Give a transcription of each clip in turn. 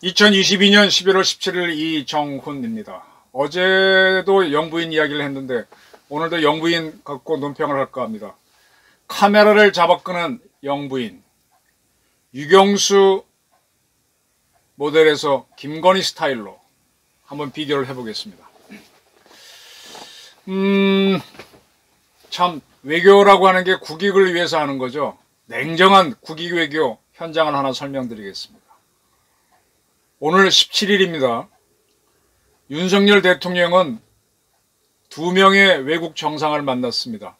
(2022년 11월 17일) 이정훈입니다. 어제도 영부인 이야기를 했는데 오늘도 영부인 갖고 논평을 할까 합니다. 카메라를 잡아끄는 영부인, 유경수 모델에서 김건희 스타일로 한번 비교를 해보겠습니다. 참 외교라고 하는 게 국익을 위해서 하는 거죠. 냉정한 국익 외교 현장을 하나 설명드리겠습니다. 오늘 17일입니다. 윤석열 대통령은 2명의 외국 정상을 만났습니다.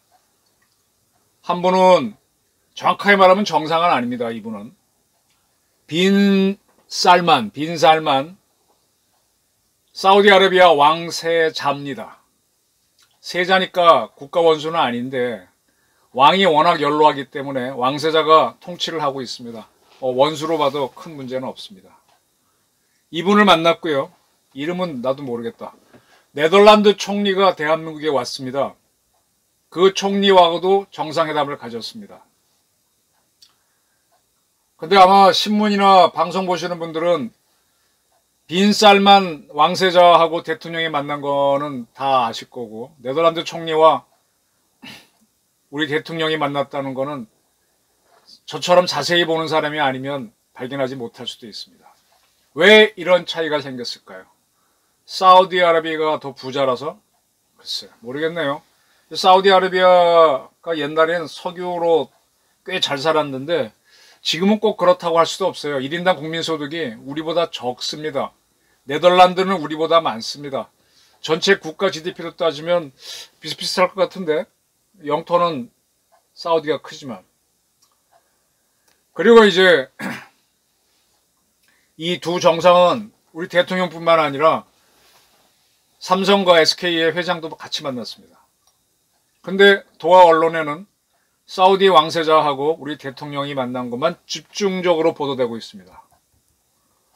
한 분은 정확하게 말하면 정상은 아닙니다. 이분은 빈 살만 사우디아라비아 왕세자입니다. 세자니까 국가 원수는 아닌데 왕이 워낙 연로하기 때문에 왕세자가 통치를 하고 있습니다. 원수로 봐도 큰 문제는 없습니다. 이분을 만났고요. 이름은 나도 모르겠다. 네덜란드 총리가 대한민국에 왔습니다. 그 총리와도 정상회담을 가졌습니다. 근데 아마 신문이나 방송 보시는 분들은 빈 살만 왕세자하고 대통령이 만난 거는 다 아실 거고, 네덜란드 총리와 우리 대통령이 만났다는 거는 저처럼 자세히 보는 사람이 아니면 발견하지 못할 수도 있습니다. 왜 이런 차이가 생겼을까요? 사우디아라비아가 더 부자라서? 글쎄요, 모르겠네요. 사우디아라비아가 옛날엔 석유로 꽤 잘 살았는데 지금은 꼭 그렇다고 할 수도 없어요. 1인당 국민소득이 우리보다 적습니다. 네덜란드는 우리보다 많습니다. 전체 국가 GDP로 따지면 비슷비슷할 것 같은데 영토는 사우디가 크지만. 그리고 이제 이 두 정상은 우리 대통령뿐만 아니라 삼성과 SK의 회장도 같이 만났습니다. 근데 도하 언론에는 사우디 왕세자하고 우리 대통령이 만난 것만 집중적으로 보도되고 있습니다.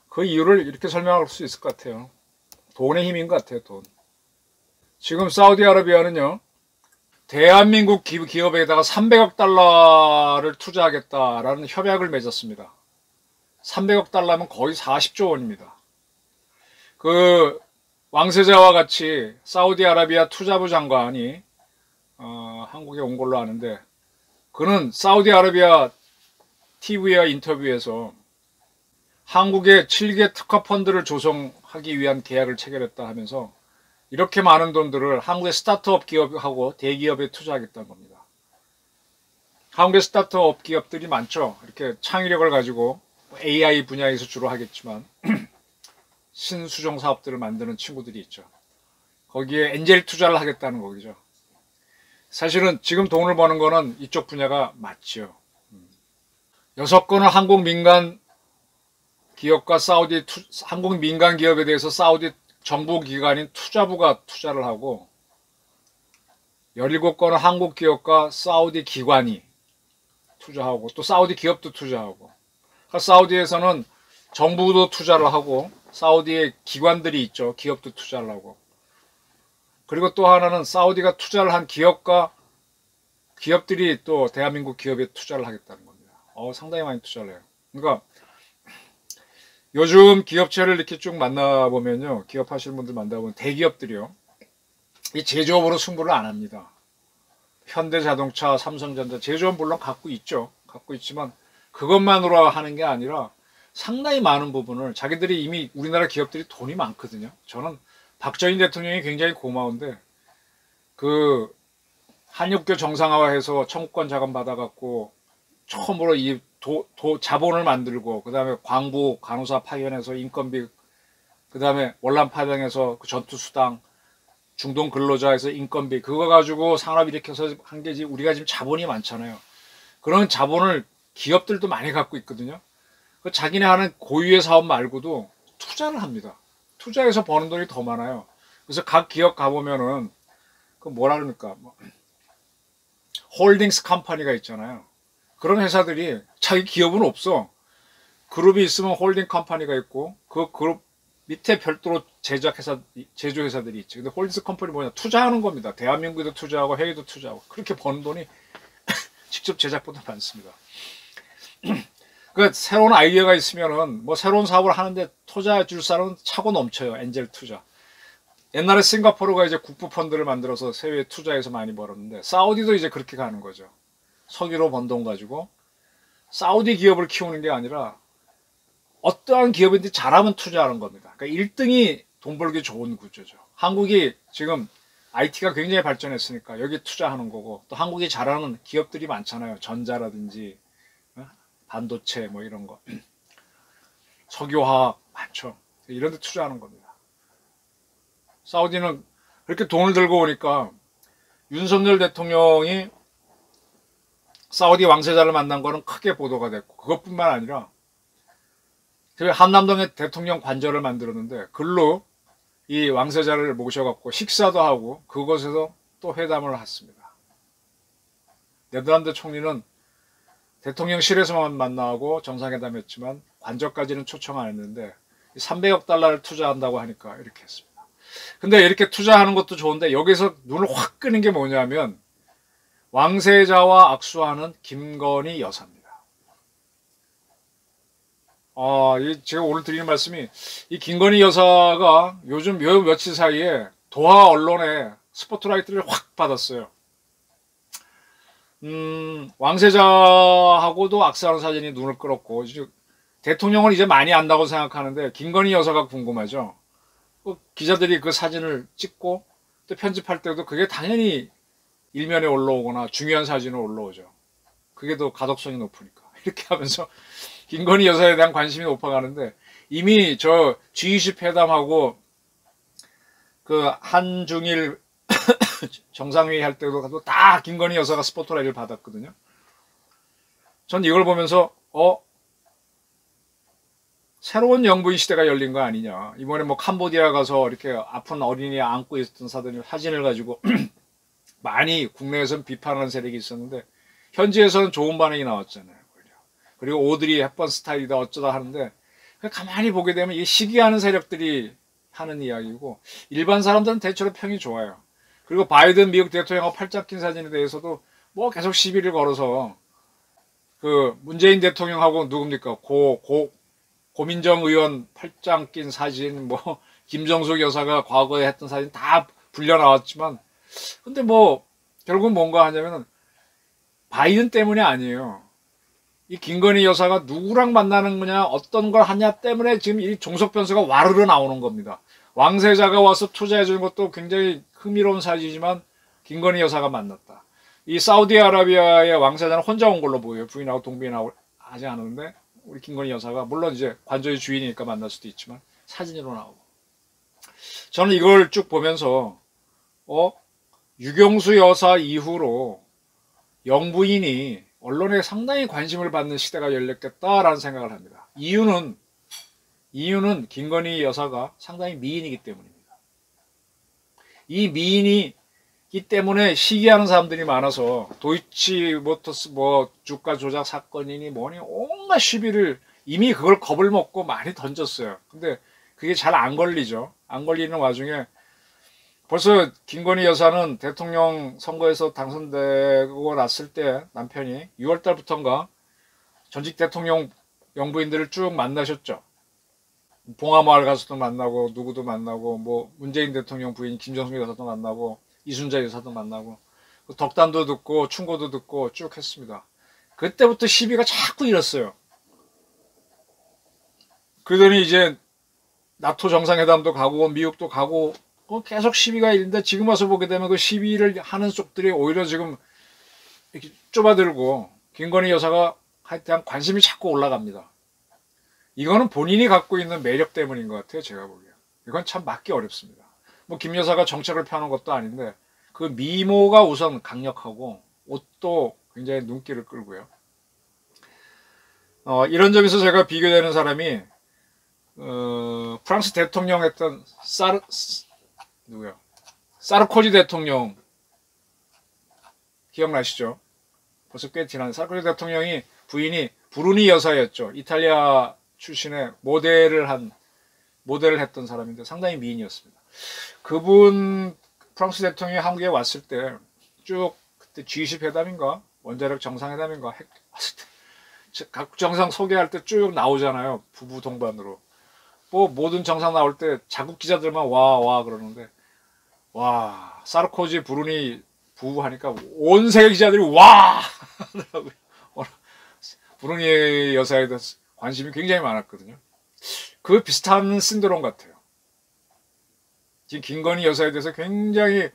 그 이유를 이렇게 설명할 수 있을 것 같아요. 돈의 힘인 것 같아요, 돈. 지금 사우디아라비아는요, 대한민국 기업에다가 300억 달러를 투자하겠다라는 협약을 맺었습니다. 300억 달러면 거의 40조 원입니다. 그 왕세자와 같이 사우디아라비아 투자부 장관이 한국에 온 걸로 아는데, 그는 사우디아라비아 TV와 인터뷰에서 한국의 7개 특화 펀드를 조성하기 위한 계약을 체결했다 하면서 이렇게 많은 돈들을 한국의 스타트업 기업하고 대기업에 투자하겠다는 겁니다. 한국의 스타트업 기업들이 많죠. 이렇게 창의력을 가지고 AI 분야에서 주로 하겠지만 신수종 사업들을 만드는 친구들이 있죠. 거기에 엔젤 투자를 하겠다는 거죠. 사실은 지금 돈을 버는 거는 이쪽 분야가 맞죠. 6건은 한국 민간 기업과 한국 민간 기업에 대해서 사우디 정부 기관인 투자부가 투자를 하고, 17건은 한국 기업과 사우디 기관이 투자하고, 또 사우디 기업도 투자하고, 그러니까 사우디에서는 정부도 투자를 하고 사우디의 기관들이 있죠. 기업도 투자를 하고. 그리고 또 하나는 사우디가 투자를 한 기업들이 또 대한민국 기업에 투자를 하겠다는 겁니다. 상당히 많이 투자를 해요. 그러니까 요즘 기업체를 이렇게 쭉 만나보면요, 기업 하시는 분들 만나보면 대기업들이요, 이 제조업으로 승부를 안 합니다. 현대자동차, 삼성전자, 제조업 물론 갖고 있죠. 갖고 있지만 그것만으로 하는 게 아니라 상당히 많은 부분을 자기들이 이미, 우리나라 기업들이 돈이 많거든요. 저는 박정희 대통령이 굉장히 고마운데, 그 한육교 정상화해서 청구권 자금 받아갖고 처음으로 이 자본을 만들고, 그 다음에 광부 간호사 파견해서 인건비, 그 다음에 월남 파병해서 그 전투수당, 중동 근로자에서 인건비, 그거 가지고 산업 일으켜서 한 게지. 우리가 지금 자본이 많잖아요. 그런 자본을 기업들도 많이 갖고 있거든요. 그 자기네 하는 고유의 사업 말고도 투자를 합니다. 투자해서 버는 돈이 더 많아요. 그래서 각 기업 가보면은 그 뭐라 그럽니까, 홀딩스 컴퍼니가 있잖아요. 그런 회사들이 자기 기업은 없어. 그룹이 있으면 홀딩 컴퍼니가 있고, 그 그룹이 밑에 별도로 제조회사들이 있지. 근데 홀딩스 컴퍼니 뭐냐? 투자하는 겁니다. 대한민국에도 투자하고 해외도 투자하고. 그렇게 버는 돈이 직접 제작보다 많습니다. 그러니까 새로운 아이디어가 있으면은 뭐 새로운 사업을 하는데 투자해 줄 사람은 차고 넘쳐요. 엔젤 투자. 옛날에 싱가포르가 이제 국부 펀드를 만들어서 해외 투자해서 많이 벌었는데 사우디도 이제 그렇게 가는 거죠. 석유로 번 돈 가지고 사우디 기업을 키우는 게 아니라 어떠한 기업인지 잘하면 투자하는 겁니다. 그러니까 1등이 돈 벌기 좋은 구조죠. 한국이 지금 IT가 굉장히 발전했으니까 여기 투자하는 거고, 또 한국이 잘하는 기업들이 많잖아요. 전자라든지 반도체 뭐 이런 거, 석유화학 많죠. 이런 데 투자하는 겁니다. 사우디는 그렇게 돈을 들고 오니까 윤석열 대통령이 사우디 왕세자를 만난 거는 크게 보도가 됐고, 그것뿐만 아니라 한남동에 대통령 관저를 만들었는데 글로 이 왕세자를 모셔갖고 식사도 하고 그곳에서 또 회담을 했습니다. 네덜란드 총리는 대통령실에서만 만나고 정상회담했지만 관저까지는 초청 안 했는데 300억 달러를 투자한다고 하니까 이렇게 했습니다. 근데 이렇게 투자하는 것도 좋은데 여기서 눈을 확 끄는 게 뭐냐면 왕세자와 악수하는 김건희 여사입니다. 제가 오늘 드리는 말씀이, 이 김건희 여사가 요즘 며칠 사이에 도하 언론에 스포트라이트를 확 받았어요. 왕세자하고도 악수하는 사진이 눈을 끌었고, 대통령은 이제 많이 안다고 생각하는데 김건희 여사가 궁금하죠. 기자들이 그 사진을 찍고 또 편집할 때도 그게 당연히 일면에 올라오거나 중요한 사진으로 올라오죠. 그게 더 가독성이 높으니까. 이렇게 하면서 김건희 여사에 대한 관심이 높아가는데, 이미 저 G20 회담하고 그 한중일 정상회의 할 때도 다 김건희 여사가 스포트라이트를 받았거든요. 전 이걸 보면서 새로운 영부인 시대가 열린 거 아니냐. 이번에 뭐 캄보디아 가서 이렇게 아픈 어린이 안고 있었던 사진을 가지고 많이 국내에서는 비판하는 세력이 있었는데 현지에서는 좋은 반응이 나왔잖아요. 그리고 오드리 헵번 스타일이다 어쩌다 하는데, 가만히 보게 되면 이게 시기하는 세력들이 하는 이야기고 일반 사람들은 대체로 평이 좋아요. 그리고 바이든 미국 대통령하고 팔짱 낀 사진에 대해서도 뭐 계속 시비를 걸어서, 그 문재인 대통령하고 누굽니까? 고민정 의원 팔짱 낀 사진, 뭐 김정숙 여사가 과거에 했던 사진 다 불려 나왔지만, 근데 뭐 결국 뭔가 하냐면은 바이든 때문이 아니에요. 이 김건희 여사가 누구랑 만나는 거냐, 어떤 걸 하냐 때문에 지금 이 종속 변수가 와르르 나오는 겁니다. 왕세자가 와서 투자해 주는 것도 굉장히 흥미로운 사실이지만 김건희 여사가 만났다. 이 사우디아라비아의 왕세자는 혼자 온 걸로 보여요. 부인하고 동빈하고 하지 않았는데 우리 김건희 여사가, 물론 이제 관저의 주인이니까 만날 수도 있지만 사진으로 나오고. 저는 이걸 쭉 보면서 유경수 여사 이후로 영부인이 언론에 상당히 관심을 받는 시대가 열렸겠다라는 생각을 합니다. 이유는 김건희 여사가 상당히 미인이기 때문입니다. 이 미인이기 때문에 시기하는 사람들이 많아서 도이치모터스 뭐 주가 조작 사건이니 뭐니 온갖 시비를, 이미 그걸 겁을 먹고 많이 던졌어요. 근데 그게 잘 안 걸리죠. 안 걸리는 와중에 벌써 김건희 여사는 대통령 선거에서 당선되고 났을 때 남편이 6월달부터인가 전직 대통령 영부인들을 쭉 만나셨죠. 봉하마을 가서도 만나고 누구도 만나고, 뭐 문재인 대통령 부인 김정숙 여사도 만나고 이순자 여사도 만나고 덕담도 듣고 충고도 듣고 쭉 했습니다. 그때부터 시비가 자꾸 일었어요. 그러더니 이제 나토 정상회담도 가고 미국도 가고 계속 시비가 있는데, 지금 와서 보게 되면 그 시비를 하는 쪽들이 오히려 지금 이렇게 좁아들고 김건희 여사가 대한 관심이 자꾸 올라갑니다. 이거는 본인이 갖고 있는 매력 때문인 것 같아요. 제가 보기에. 이건 참 막기 어렵습니다. 뭐 김 여사가 정책을 펴는 것도 아닌데 그 미모가 우선 강력하고 옷도 굉장히 눈길을 끌고요. 이런 점에서 제가 비교되는 사람이 프랑스 대통령 했던 사르코지 대통령 기억나시죠? 벌써 꽤 지난. 사르코지 대통령이 부인이 브루니 여사였죠. 이탈리아 출신의 모델을 한 모델을 했던 사람인데 상당히 미인이었습니다. 그분 프랑스 대통령이 한국에 왔을 때 쭉 그때 G20 회담인가 원자력 정상회담인가 왔을 때 각 정상 소개할 때 쭉 나오잖아요. 부부 동반으로. 뭐 모든 정상 나올 때 자국 기자들만 와 그러는데 와 사르코지 브루니 부부 하니까 온 세계 기자들이 와 하더라고요. 브루니 여사에 대해서 관심이 굉장히 많았거든요. 그 비슷한 신드롬 같아요. 지금 김건희 여사에 대해서 굉장히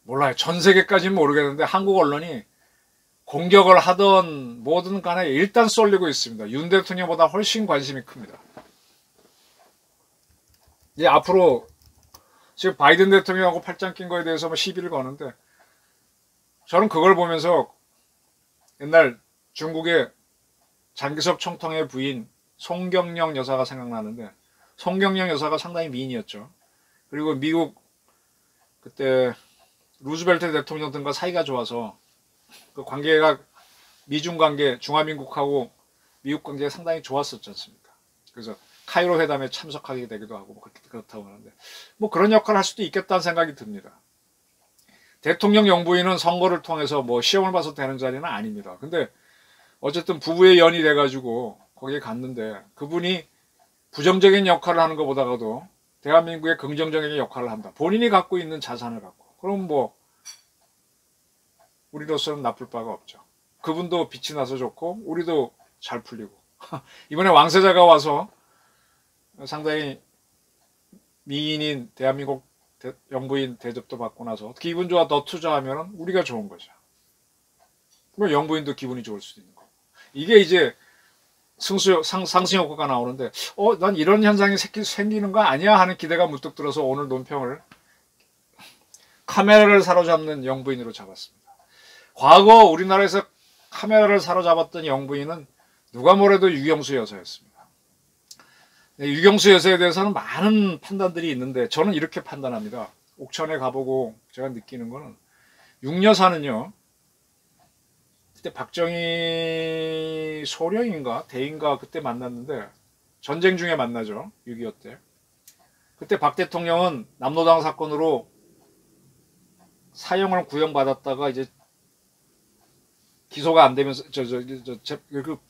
몰라요. 전 세계까지는 모르겠는데 한국 언론이 공격을 하던 뭐든 간에 일단 쏠리고 있습니다. 윤 대통령보다 훨씬 관심이 큽니다. 이제 앞으로 지금 바이든 대통령하고 팔짱 낀 거에 대해서 뭐 시비를 거는데 저는 그걸 보면서 옛날 중국의 장기석 총통의 부인 송경영 여사가 생각나는데 송경영 여사가 상당히 미인이었죠. 그리고 미국 그때 루즈벨트 대통령 등과 사이가 좋아서 그 관계가 미중 관계, 중화민국하고 미국 관계가 상당히 좋았었지 않습니까? 그래서 카이로 회담에 참석하게 되기도 하고 뭐 그렇다고 하는데 뭐 그런 역할을 할 수도 있겠다는 생각이 듭니다. 대통령 영부인은 선거를 통해서 뭐 시험을 봐서 되는 자리는 아닙니다. 근데 어쨌든 부부의 연이 돼가지고 거기에 갔는데 그분이 부정적인 역할을 하는 것보다도 대한민국의 긍정적인 역할을 한다. 본인이 갖고 있는 자산을 갖고. 그럼 뭐 우리로서는 나쁠 바가 없죠. 그분도 빛이 나서 좋고 우리도 잘 풀리고 이번에 왕세자가 와서 상당히 미인인 대한민국 영부인 대접도 받고 나서 기분 좋아 더 투자하면 우리가 좋은 거죠. 뭐 영부인도 기분이 좋을 수도 있는 거고. 이게 이제 상승 효과가 나오는데 난 이런 현상이 생기는 거 아니야 하는 기대가 문득 들어서 오늘 논평을 카메라를 사로잡는 영부인으로 잡았습니다. 과거 우리나라에서 카메라를 사로잡았던 영부인은 누가 뭐래도 유경수 여사였습니다. 유경수 여사에 대해서는 많은 판단들이 있는데 저는 이렇게 판단합니다. 옥천에 가보고 제가 느끼는 거는 육여사는요. 그때 박정희 소령인가 대인가 그때 만났는데 전쟁 중에 만나죠. 6.25 때. 그때 박 대통령은 남로당 사건으로 사형을 구형받았다가 이제 기소가 안 되면서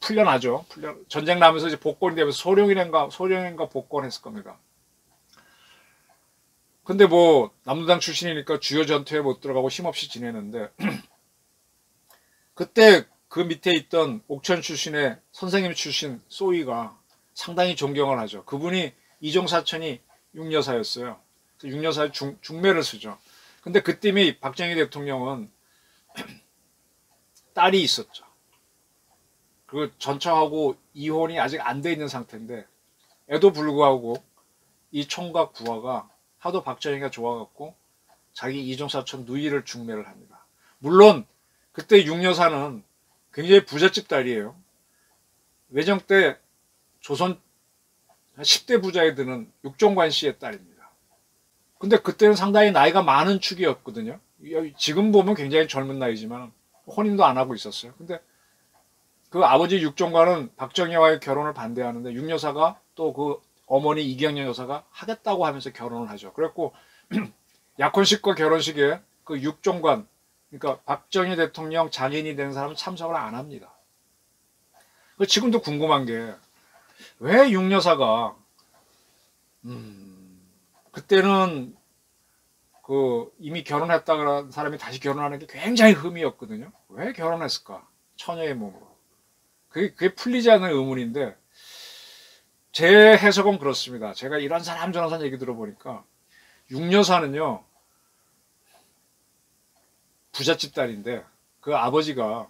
풀려나죠. 전쟁 나면서 이제 복권이 되면서 소령인가 복권했을 겁니다. 근데 뭐 남로당 출신이니까 주요 전투에 못 들어가고 힘없이 지내는데 그때 그 밑에 있던 옥천 출신의 선생님 출신 소위가 상당히 존경을 하죠. 그분이 이종사촌이 육여사였어요. 육여사의 중매를 쓰죠. 근데 그때이 박정희 대통령은 딸이 있었죠. 그 전처하고 이혼이 아직 안 돼 있는 상태인데 에도 불구하고 이 총각 부하가 하도 박정희가 좋아갖고 자기 이종사촌 누이를 중매를 합니다. 물론 그때 육여사는 굉장히 부잣집 딸이에요. 외정 때 조선 10대 부자에 드는 육종관 씨의 딸입니다. 근데 그때는 상당히 나이가 많은 축이었거든요. 지금 보면 굉장히 젊은 나이지만 혼인도 안 하고 있었어요. 근데 그 아버지 육종관은 박정희와의 결혼을 반대하는데 육여사가 또 그 어머니 이경영 여사가 하겠다고 하면서 결혼을 하죠. 그래갖고 약혼식과 결혼식에 그 육종관 그러니까 박정희 대통령 장인이 되는 사람은 참석을 안 합니다. 지금도 궁금한 게 왜 육여사가 그때는 그 이미 결혼했다는 사람이 다시 결혼하는 게 굉장히 흠이었거든요. 왜 결혼했을까? 처녀의 몸으로. 그게 풀리지 않는 의문인데 제 해석은 그렇습니다. 제가 이런 사람 저런 사람 얘기 들어보니까 육여사는요. 부잣집 딸인데 그 아버지가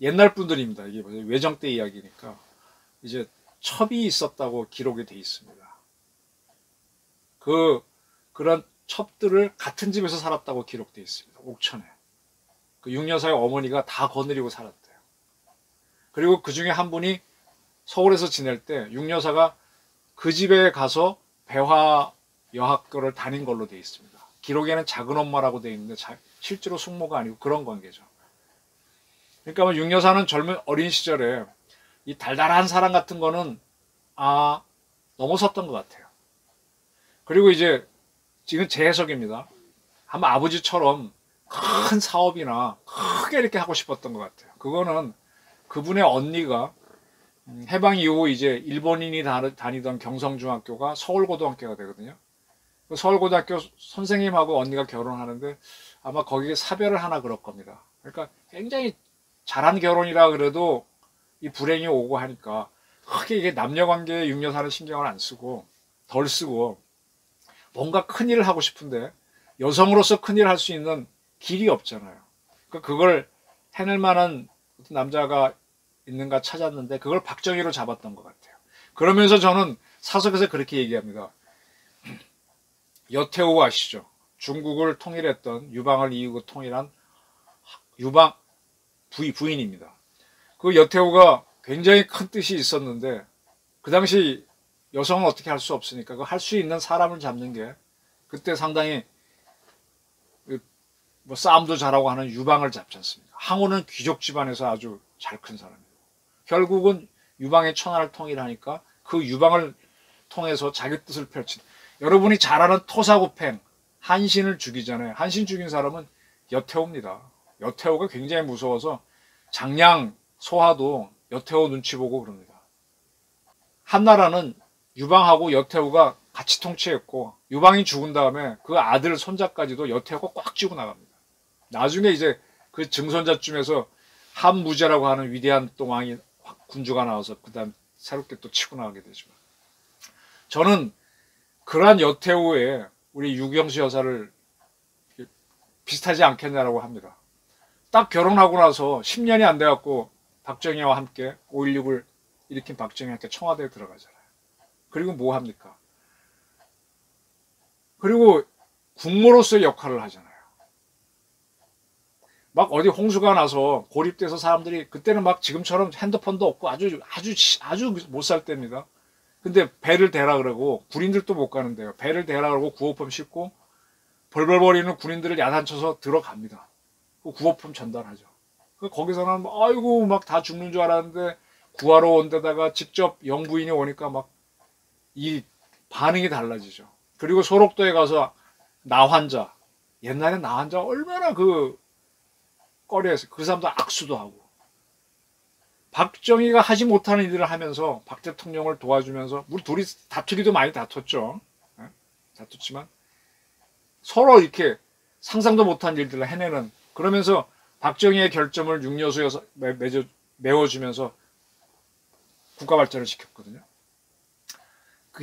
옛날 분들입니다. 이게 외정 때 이야기니까 이제 첩이 있었다고 기록이 돼 있습니다. 그런 첩들을 같은 집에서 살았다고 기록돼 있습니다. 옥천에. 그 육여사의 어머니가 다 거느리고 살았대요. 그리고 그 중에 한 분이 서울에서 지낼 때 육여사가 그 집에 가서 배화 여학교를 다닌 걸로 돼 있습니다. 기록에는 작은 엄마라고 돼 있는데 실제로 숙모가 아니고 그런 관계죠. 그러니까 뭐 육여사는 어린 시절에 이 달달한 사랑 같은 거는 넘어섰던 것 같아요. 그리고 이제 지금 제 해석입니다. 아마 아버지처럼 큰 사업이나 크게 이렇게 하고 싶었던 것 같아요. 그거는 그분의 언니가 해방 이후 이제 일본인이 다니던 경성중학교가 서울고등학교가 되거든요. 그 서울고등학교 선생님하고 언니가 결혼하는데 아마 거기에 사별을 하나 그럴 겁니다. 그러니까 굉장히 잘한 결혼이라 그래도 이 불행이 오고 하니까 크게 이게 남녀관계에 육녀사는 신경을 안 쓰고 덜 쓰고 뭔가 큰일을 하고 싶은데 여성으로서 큰일을 할 수 있는 길이 없잖아요. 그러니까 그걸 해낼 만한 남자가 있는가 찾았는데 그걸 박정희로 잡았던 것 같아요. 그러면서 저는 사석에서 그렇게 얘기합니다. 여태우 아시죠? 중국을 통일했던 유방을 이으고 통일한 유방 부인입니다. 그 여태우가 굉장히 큰 뜻이 있었는데 그 당시 여성은 어떻게 할 수 없으니까 그 할 수 있는 사람을 잡는 게 그때 상당히 뭐 싸움도 잘하고 하는 유방을 잡지 않습니까? 항우는 귀족 집안에서 아주 잘 큰 사람이에요. 결국은 유방의 천하를 통일하니까 그 유방을 통해서 자기 뜻을 펼친 여러분이 잘 아는 토사구팽 한신을 죽이잖아요. 한신 죽인 사람은 여태우입니다. 여태우가 굉장히 무서워서 장량 소하도 여태우 눈치 보고 그럽니다. 한나라는 유방하고 여태우가 같이 통치했고 유방이 죽은 다음에 그 아들 손자까지도 여태우가 꽉 쥐고 나갑니다. 나중에 이제 그 증손자쯤에서 한무제라고 하는 위대한 또 왕이 군주가 나와서 그 다음 새롭게 또 치고 나가게 되죠. 저는 그러한 여태우에 우리 유경수 여사를 비슷하지 않겠냐라고 합니다. 딱 결혼하고 나서 10년이 안 돼갖고 박정희와 함께 5.16을 일으킨 박정희와 함께 청와대에 들어가잖아요. 그리고 뭐 합니까? 그리고 국모로서의 역할을 하잖아요. 막 어디 홍수가 나서 고립돼서 사람들이 그때는 막 지금처럼 핸드폰도 없고 아주 못 살 때입니다. 근데 배를 대라 그러고 군인들도 못 가는데요. 배를 대라 그러고 구호품 싣고 벌벌거리는 군인들을 야단쳐서 들어갑니다. 그 구호품 전달하죠. 거기서는 아이고 막 다 죽는 줄 알았는데 구하러 온 데다가 직접 영부인이 오니까 막 이 반응이 달라지죠. 그리고 소록도에 가서 나환자 옛날에 나환자 얼마나 그 꺼려했어요. 그 사람도 악수도 하고 박정희가 하지 못하는 일을 하면서 박 대통령을 도와주면서 우리 둘이 다투기도 많이 다퉜죠. 다퉜지만 서로 이렇게 상상도 못한 일들을 해내는 그러면서 박정희의 결점을 육녀수에서 메워주면서 국가 발전을 시켰거든요.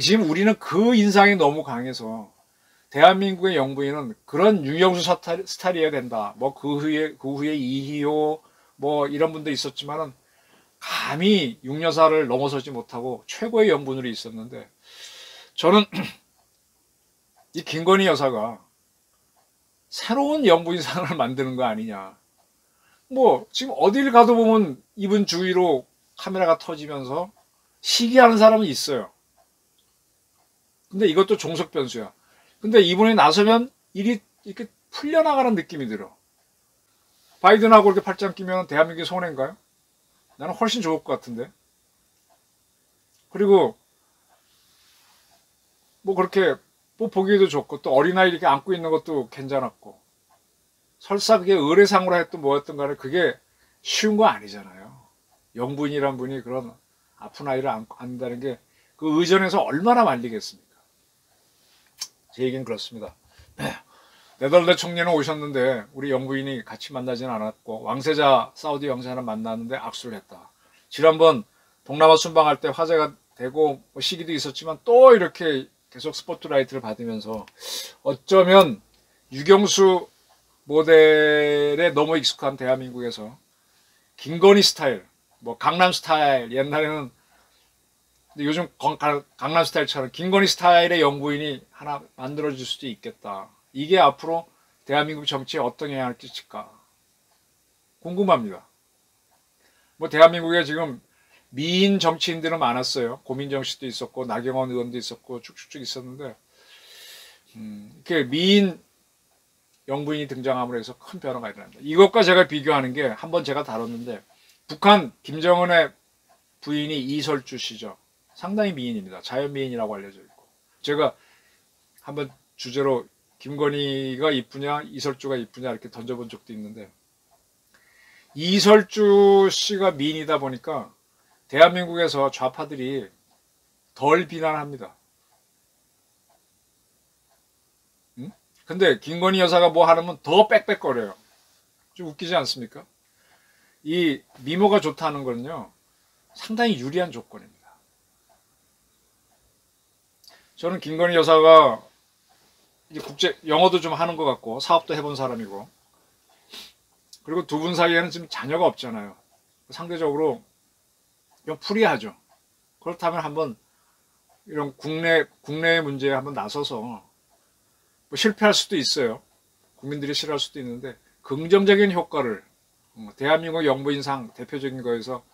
지금 우리는 그 인상이 너무 강해서 대한민국의 영부인은 그런 유경수 스타일이어야 된다. 뭐 그 후에 이희호 뭐 이런 분도 있었지만은 감히 육여사를 넘어서지 못하고 최고의 영부인으로 있었는데 저는 이 김건희 여사가 새로운 영부인상을 만드는 거 아니냐. 뭐 지금 어딜 가도 보면 이분 주위로 카메라가 터지면서 시기하는 사람은 있어요. 근데 이것도 종속 변수야. 근데 이분이 나서면 일이 이렇게 풀려나가는 느낌이 들어. 바이든하고 이렇게 팔짱 끼면 대한민국이 손해인가요? 나는 훨씬 좋을 것 같은데. 그리고 뭐 그렇게 뭐 보기에도 좋고 또 어린아이 이렇게 안고 있는 것도 괜찮았고 설사 그게 의례상으로 했던 뭐였던 간에 그게 쉬운 거 아니잖아요. 영부인이란 분이 그런 아픈 아이를 안다는 게 그 의전에서 얼마나 말리겠습니까? 제 얘기는 그렇습니다. 네덜란드 총리는 오셨는데 우리 영부인이 같이 만나지는 않았고 왕세자 사우디 왕세자는 만났는데 악수를 했다. 지난번 동남아 순방할 때 화제가 되고 뭐 시기도 있었지만 또 이렇게 계속 스포트라이트를 받으면서 어쩌면 유경수 모델에 너무 익숙한 대한민국에서 김건희 스타일, 뭐 강남 스타일 옛날에는 근데 요즘 강남 스타일처럼 김건희 스타일의 영부인이 하나 만들어질 수도 있겠다. 이게 앞으로 대한민국 정치에 어떤 영향을 끼칠까 궁금합니다. 뭐 대한민국에 지금 미인 정치인들은 많았어요. 고민정 씨도 있었고 나경원 의원도 있었고 쭉쭉쭉 있었는데 이렇게 미인 영부인이 등장함으로 해서 큰 변화가 일어납니다. 이것과 제가 비교하는 게 한번 제가 다뤘는데 북한 김정은의 부인이 이설주 씨죠. 상당히 미인입니다. 자연 미인이라고 알려져 있고. 제가 한번 주제로 김건희가 이쁘냐 이설주가 이쁘냐 이렇게 던져본 적도 있는데, 이설주 씨가 미인이다 보니까 대한민국에서 좌파들이 덜 비난합니다. 응? 근데 김건희 여사가 뭐 하면 더 빽빽거려요. 좀 웃기지 않습니까? 이 미모가 좋다는 건요, 상당히 유리한 조건입니다. 저는 김건희 여사가 이제 영어도 좀 하는 것 같고 사업도 해본 사람이고, 그리고 두 분 사이에는 지금 자녀가 없잖아요. 상대적으로 좀 프리하죠. 그렇다면 한번 이런 국내의 문제에 한번 나서서, 뭐 실패할 수도 있어요. 국민들이 싫어할 수도 있는데 긍정적인 효과를, 대한민국 영부인상 대표적인 거에서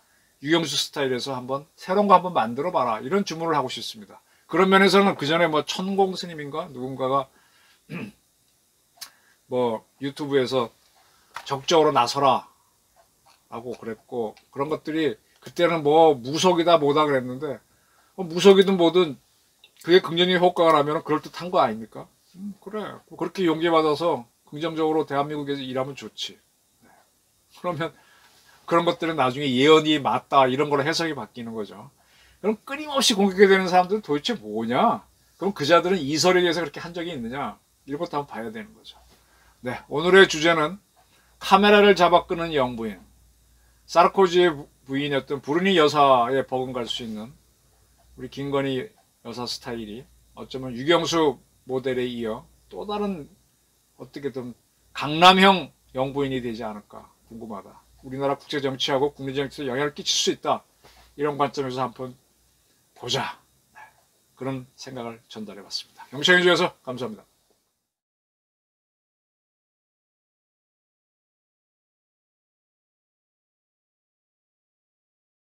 유영수 스타일에서 한번 새로운 거 한번 만들어 봐라, 이런 주문을 하고 싶습니다. 그런 면에서는 그 전에 뭐 천공 스님인가 누군가가 뭐 유튜브에서 적극적으로 나서라 하고 그랬고, 그런 것들이 그때는 뭐 무속이다 뭐다 그랬는데, 무속이든 뭐든 그게 긍정적인 효과가 나면 그럴듯한 거 아닙니까? 그래, 그렇게 용기 받아서 긍정적으로 대한민국에서 일하면 좋지. 그러면 그런 것들은 나중에 예언이 맞다 이런 걸로 해석이 바뀌는 거죠. 그럼 끊임없이 공격이 되는 사람들은 도대체 뭐냐? 그럼 그 자들은 이설에 대해서 그렇게 한 적이 있느냐? 이런 것도 한번 봐야 되는 거죠. 네, 오늘의 주제는 카메라를 잡아 끄는 영부인, 사르코지의 부인이었던 브루니 여사에 버금갈 수 있는 우리 김건희 여사 스타일이 어쩌면 유경수 모델에 이어 또 다른 어떻게든 강남형 영부인이 되지 않을까 궁금하다. 우리나라 국제 정치하고 국내 정치에 영향을 끼칠 수 있다. 이런 관점에서 한번 보자. 그런 생각을 전달해 봤습니다. 영청해 주셔서 감사합니다.